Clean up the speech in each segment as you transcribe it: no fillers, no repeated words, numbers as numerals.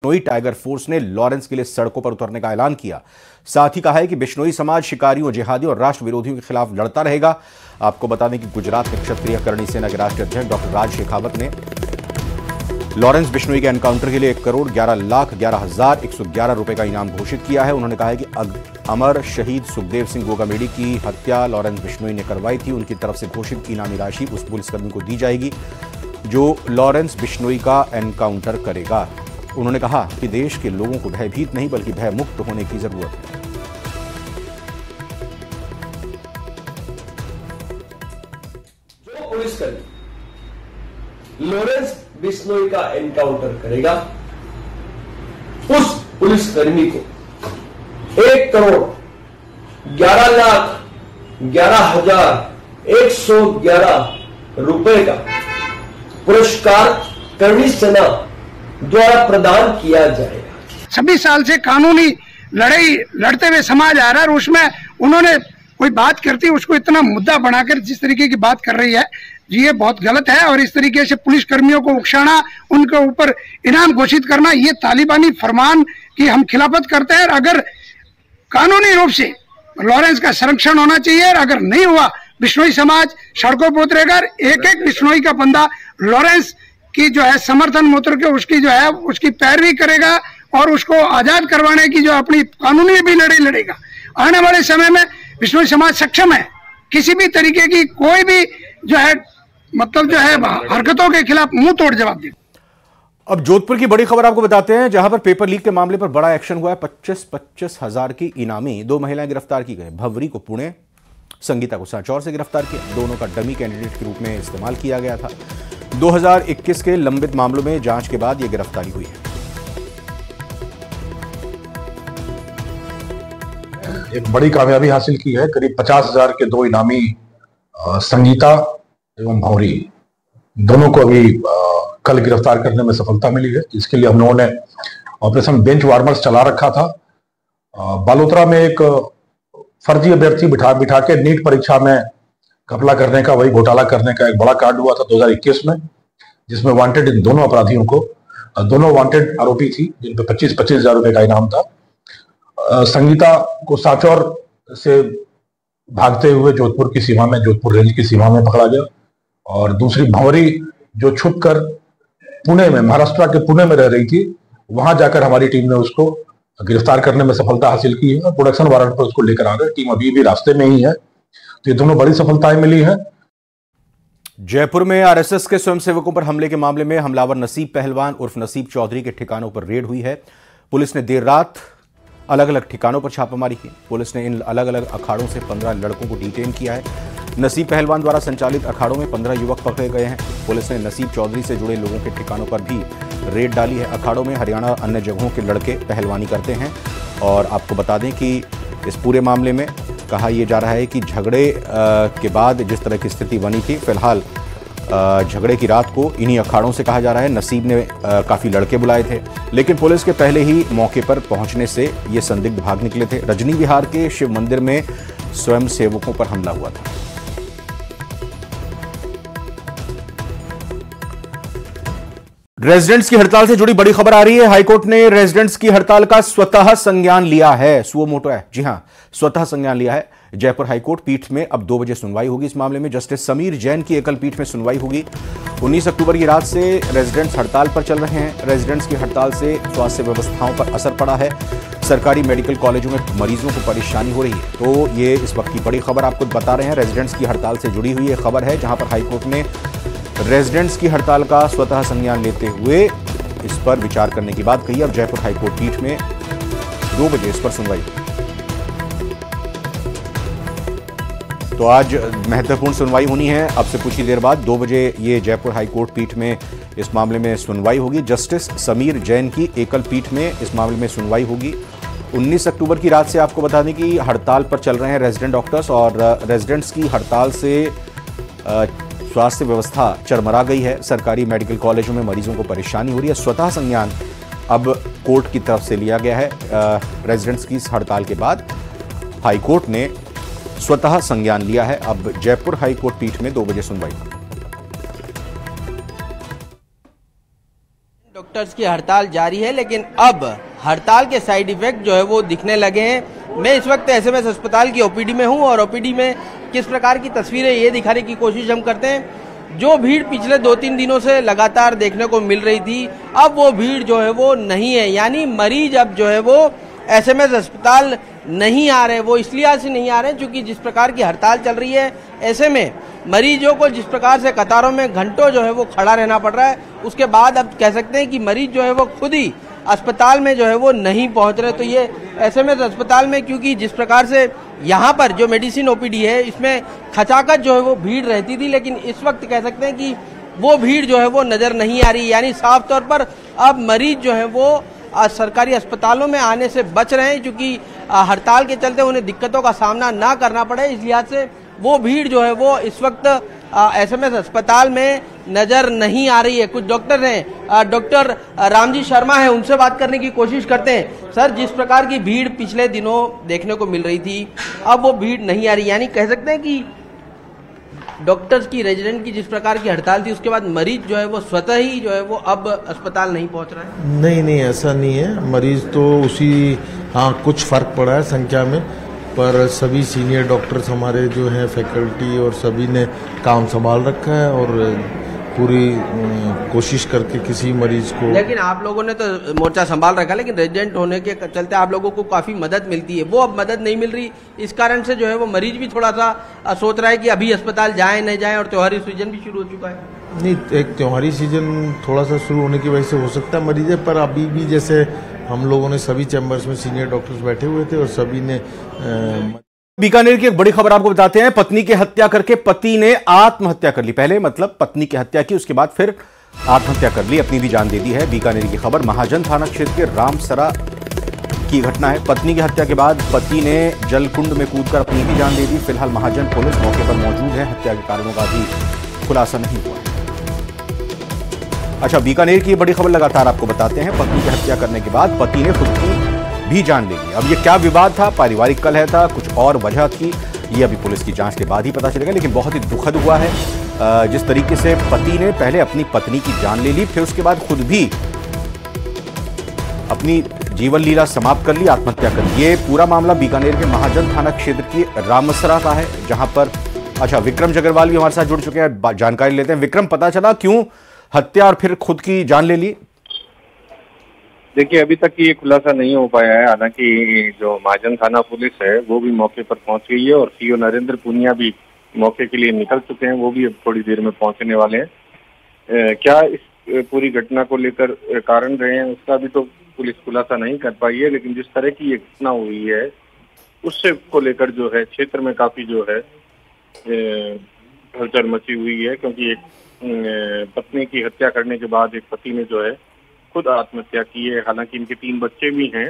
Bishnoi tiger force ने Lawrence के लिए सड़कों पर उतरने का ऐलान किया। साथ ही कहा है कि बिश्नोई समाज शिकारियों, जिहादियों और राष्ट्र विरोधियों के खिलाफ लड़ता रहेगा। आपको बता दें कि गुजरात में क्षत्रिय करणी सेना के राष्ट्रीय अध्यक्ष डॉक्टर राज शेखावत ने लॉरेंस बिश्नोई के एनकाउंटर के लिए 1,11,11,111 रुपए का इनाम घोषित किया है। उन्होंने कहा है कि अमर शहीद सुखदेव सिंह गोगामेडी की हत्या लॉरेंस बिश्नोई ने करवाई थी। उनकी तरफ से घोषित इनामी राशि उस पुलिसकर्मी को दी जाएगी जो लॉरेंस बिश्नोई का एनकाउंटर करेगा। उन्होंने कहा कि देश के लोगों को भयभीत नहीं बल्कि भयमुक्त होने की जरूरत है। जो पुलिसकर्मी लॉरेंस बिश्नोई का एनकाउंटर करेगा उस पुलिसकर्मी को 1,11,11,111 रुपए का पुरस्कार करणी सेना द्वारा प्रदान किया जाएगा। 26 साल से कानूनी लड़ाई लड़ते हुए समाज आ रहा है और उसमें उन्होंने कोई बात करती उसको इतना मुद्दा बनाकर जिस तरीके की बात कर रही है ये बहुत गलत है। और इस तरीके से पुलिस कर्मियों को उकसाना, उनके ऊपर इनाम घोषित करना, ये तालिबानी फरमान की हम खिलाफत करते हैं। अगर कानूनी रूप से लॉरेंस का संरक्षण होना चाहिए और अगर नहीं हुआ बिश्नोई समाज सड़कों पर उतरेगा। एक एक बिश्नोई का बंदा लॉरेंस की जो है समर्थन मूत्र के उसकी जो है उसकी पैरवी करेगा और उसको आजाद करवाने की जो अपनी कानूनी भी लड़ाई लड़ेगा। आने वाले समय में बिश्नोई समाज सक्षम है किसी भी तरीके की कोई भी जो है मतलब जो है हरकतों के खिलाफ मुंह तोड़ जवाब दे। अब जोधपुर की बड़ी खबर आपको बताते हैं, जहां पर पेपर लीक के मामले पर बड़ा एक्शन हुआ है। 25-25 हजार की इनामी 2 महिलाएं गिरफ्तार की गई। भवरी को पुणे, संगीता को सांचौर से गिरफ्तार किया। दोनों का डमी कैंडिडेट के रूप में इस्तेमाल किया गया था। 2021 के लंबित मामलों में जांच के बाद यह गिरफ्तारी हुई है। एक बड़ी कामयाबी हासिल की है। करीब 50,000 के 2 इनामी संगीता एवं भौरी दोनों को अभी कल गिरफ्तार करने में सफलता मिली है। इसके लिए हम लोगों ने ऑपरेशन बेंच वार्मर्स चला रखा था। बालोतरा में एक फर्जी अभ्यर्थी बिठा के नीट परीक्षा में घपला करने का, वही घोटाला करने का एक बड़ा कांड हुआ था 2021 में, जिसमें वांटेड इन दोनों अपराधियों को, दोनों वांटेड आरोपी थी जिन पे 25-25 हजार रुपए का इनाम था। संगीता को सांचौर से भागते हुए जोधपुर की सीमा में, जोधपुर रेंज की सीमा में पकड़ा गया। और दूसरी भंवरी जो छुपकर पुणे में, महाराष्ट्र के पुणे में रह रही थी, वहां जाकर हमारी टीम ने उसको गिरफ्तार करने में सफलता हासिल की है और प्रोडक्शन वारंट पर उसको लेकर आ गए। टीम अभी भी रास्ते में ही है। तो ये दोनों बड़ी सफलताएं मिली हैं। जयपुर में आरएसएस के स्वयंसेवकों पर हमले के मामले में हमलावर नसीब पहलवान उर्फ नसीब चौधरी के ठिकानों पर रेड हुई है। पुलिस ने देर रात अलग अलग ठिकानों पर छापामारी की। पुलिस ने इन अलग अलग अखाड़ों से 15 लड़कों को डिटेन किया है। नसीब पहलवान द्वारा संचालित अखाड़ों में 15 युवक पकड़े गए हैं। पुलिस ने नसीब चौधरी से जुड़े लोगों के ठिकानों पर भी रेड डाली है। अखाड़ों में हरियाणा और अन्य जगहों के लड़के पहलवानी करते हैं। और आपको बता दें कि इस पूरे मामले में कहा यह जा रहा है कि झगड़े के बाद जिस तरह की स्थिति बनी थी, फिलहाल झगड़े की रात को इन्हीं अखाड़ों से कहा जा रहा है नसीब ने काफ़ी लड़के बुलाए थे, लेकिन पुलिस के पहले ही मौके पर पहुंचने से ये संदिग्ध भाग निकले थे। रजनी विहार के शिव मंदिर में स्वयंसेवकों पर हमला हुआ था। रेजिडेंट्स की हड़ताल से जुड़ी बड़ी खबर आ रही है। हाईकोर्ट ने रेजिडेंट्स की हड़ताल का स्वतः संज्ञान लिया है। सुओ मोटो है, जी हां, स्वतः संज्ञान लिया है। जयपुर हाईकोर्ट पीठ में अब 2 बजे सुनवाई होगी। इस मामले में जस्टिस समीर जैन की एकल पीठ में सुनवाई होगी। 19 अक्टूबर की रात से रेजिडेंट्स हड़ताल पर चल रहे हैं। रेजिडेंट्स की हड़ताल से स्वास्थ्य व्यवस्थाओं पर असर पड़ा है। सरकारी मेडिकल कॉलेजों में मरीजों को परेशानी हो रही है। तो ये इस वक्त की बड़ी खबर आपको बता रहे हैं। रेजिडेंट्स की हड़ताल से जुड़ी हुई यह खबर है, जहां पर हाईकोर्ट ने रेजिडेंट्स की हड़ताल का स्वतः संज्ञान लेते हुए इस पर विचार करने की बात कही। अब जयपुर हाईकोर्ट पीठ में 2 बजे इस पर सुनवाई होगी। तो आज महत्वपूर्ण सुनवाई होनी है। अब से कुछ ही देर बाद 2 बजे ये जयपुर हाईकोर्ट पीठ में इस मामले में सुनवाई होगी। जस्टिस समीर जैन की एकल पीठ में इस मामले में सुनवाई होगी। 19 अक्टूबर की रात से आपको बता दें कि हड़ताल पर चल रहे हैं रेजिडेंट डॉक्टर्स, और रेजिडेंट्स की हड़ताल से स्वास्थ्य व्यवस्था चरमरा गई है। सरकारी मेडिकल कॉलेजों में मरीजों को परेशानी हो रही है। स्वतः संज्ञान अब कोर्ट की तरफ से लिया गया है। रेजिडेंट्स की इस हड़ताल के बाद हाईकोर्ट ने स्वतः संज्ञान लिया है। अब जयपुर हाईकोर्ट पीठ में 2 बजे सुनवाई। डॉक्टर्स की हड़ताल जारी है, लेकिन अब हड़ताल के साइड इफेक्ट जो है वो दिखने लगे हैं। मैं इस वक्त एसएमएस अस्पताल की ओपीडी में हूं और ओपीडी में किस प्रकार की तस्वीरें ये दिखाने की कोशिश हम करते हैं। जो भीड़ पिछले 2-3 दिनों से लगातार देखने को मिल रही थी, अब वो भीड़ जो है वो नहीं है। यानी मरीज अब जो है वो एसएमएस अस्पताल नहीं आ रहे। वो इसलिए से नहीं आ रहे क्योंकि जिस प्रकार की हड़ताल चल रही है, ऐसे में मरीजों को जिस प्रकार से कतारों में घंटों जो है वो खड़ा रहना पड़ रहा है, उसके बाद अब कह सकते हैं कि मरीज जो है वो खुद ही अस्पताल में जो है वो नहीं पहुंच रहे। तो ये एसएमएस अस्पताल में, क्योंकि जिस प्रकार से यहाँ पर जो मेडिसिन ओपीडी है, इसमें खचाखच जो है वो भीड़ रहती थी, लेकिन इस वक्त कह सकते हैं कि वो भीड़ जो है वो नजर नहीं आ रही। यानी साफ तौर पर अब मरीज जो है वो सरकारी अस्पतालों में आने से बच रहे हैं, क्योंकि हड़ताल के चलते उन्हें दिक्कतों का सामना ना करना पड़े। इस लिहाज से वो भीड़ जो है वो इस वक्त एसएमएस अस्पताल में नजर नहीं आ रही है। कुछ डॉक्टर हैं, डॉक्टर रामजी शर्मा है, उनसे बात करने की कोशिश करते हैं। सर, जिस प्रकार की भीड़ पिछले दिनों देखने को मिल रही थी, अब वो भीड़ नहीं आ रही। यानी कह सकते हैं कि डॉक्टर्स की, रेजिडेंट की जिस प्रकार की हड़ताल थी, उसके बाद मरीज जो है वो स्वतः ही जो है वो अब अस्पताल नहीं पहुंच रहा है। नहीं, ऐसा नहीं है। मरीज तो उसी, हाँ, कुछ फर्क पड़ा है संख्या में, पर सभी सीनियर डॉक्टर्स हमारे जो हैं, फैकल्टी और सभी ने काम संभाल रखा है और पूरी कोशिश करके किसी मरीज को। लेकिन आप लोगों ने तो मोर्चा संभाल रखा, लेकिन रेजिडेंट होने के चलते आप लोगों को काफी मदद मिलती है, वो अब मदद नहीं मिल रही। इस कारण से जो है वो मरीज भी थोड़ा सा सोच रहा है कि अभी अस्पताल जाए नहीं जाए, और त्योहारी सीजन भी शुरू हो चुका है। नहीं, एक त्योहारी सीजन थोड़ा सा शुरू होने की वजह से हो सकता है मरीज है, पर अभी भी जैसे हम लोगों ने सभी चैम्बर्स में सीनियर डॉक्टर्स बैठे हुए थे और सभी ने बीकानेर की एक बड़ी खबर आपको बताते हैं। पत्नी की हत्या करके पति ने आत्महत्या कर ली। पहले मतलब पत्नी की हत्या की, उसके बाद फिर आत्महत्या कर ली, अपनी भी जान दे दी है। बीकानेर की खबर महाजन थाना क्षेत्र के रामसरा की घटना है। पत्नी की हत्या के बाद पति ने जलकुंड में कूदकर अपनी भी जान दे दी। फिलहाल महाजन पुलिस मौके पर मौजूद है। हत्या के कारणों का भी खुलासा नहीं हुआ। अच्छा, बीकानेर की बड़ी खबर लगातार आपको बताते हैं। पत्नी की हत्या करने के बाद पति ने खुद की भी जान ले ली। अब ये क्या विवाद था, पारिवारिक कलह था, कुछ और वजह थी, ये अभी पुलिस की जांच के बाद ही पता चलेगा। लेकिन बहुत ही दुखद हुआ है जिस तरीके से पति ने पहले अपनी पत्नी की जान ले ली, फिर उसके बाद खुद भी अपनी जीवन लीला समाप्त कर ली, आत्महत्या कर ली। ये पूरा मामला बीकानेर के महाजन थाना क्षेत्र की रामसरा का है, जहां पर अच्छा विक्रम जगरवाल भी हमारे साथ जुड़ चुके हैं। जानकारी लेते हैं। विक्रम, पता चला क्यों हत्या और फिर खुद की जान ले ली? देखिए, अभी तक ये खुलासा नहीं हो पाया है। हालांकि जो महाजन थाना पुलिस है वो भी मौके पर पहुंच गई है और सीओ नरेंद्र पुनिया भी मौके के लिए निकल चुके हैं। वो भी अब थोड़ी देर में पहुंचने वाले हैं। क्या इस पूरी घटना को लेकर कारण रहे हैं, उसका भी तो पुलिस खुलासा नहीं कर पाई है। लेकिन जिस तरह की ये घटना हुई है, उससे को लेकर जो है क्षेत्र में काफी जो है हलचल मची हुई है, क्योंकि एक पत्नी की हत्या करने के बाद एक पति ने जो है खुद आत्महत्या की है। हालांकि इनके 3 बच्चे भी हैं,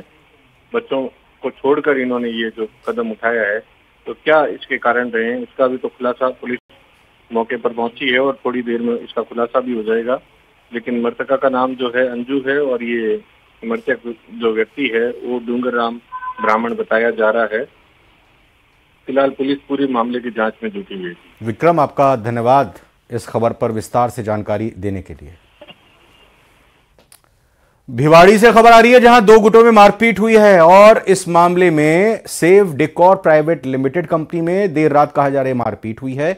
बच्चों को छोड़कर इन्होंने ये जो कदम उठाया है, तो क्या इसके कारण रहे हैं, इसका भी तो खुलासा, पुलिस मौके पर पहुंची है और थोड़ी देर में इसका खुलासा भी हो जाएगा। लेकिन मृतका का नाम जो है अंजू है और ये मृतक जो व्यक्ति है वो डूंगर राम ब्राह्मण बताया जा रहा है। फिलहाल पुलिस पूरे मामले की जांच में जुटी हुई है। विक्रम, आपका धन्यवाद इस खबर पर विस्तार से जानकारी देने के लिए। भिवाड़ी से खबर आ रही है, जहां 2 गुटों में मारपीट हुई है और इस मामले में save decor private limited company में देर रात कहा जा रहा है मारपीट हुई है।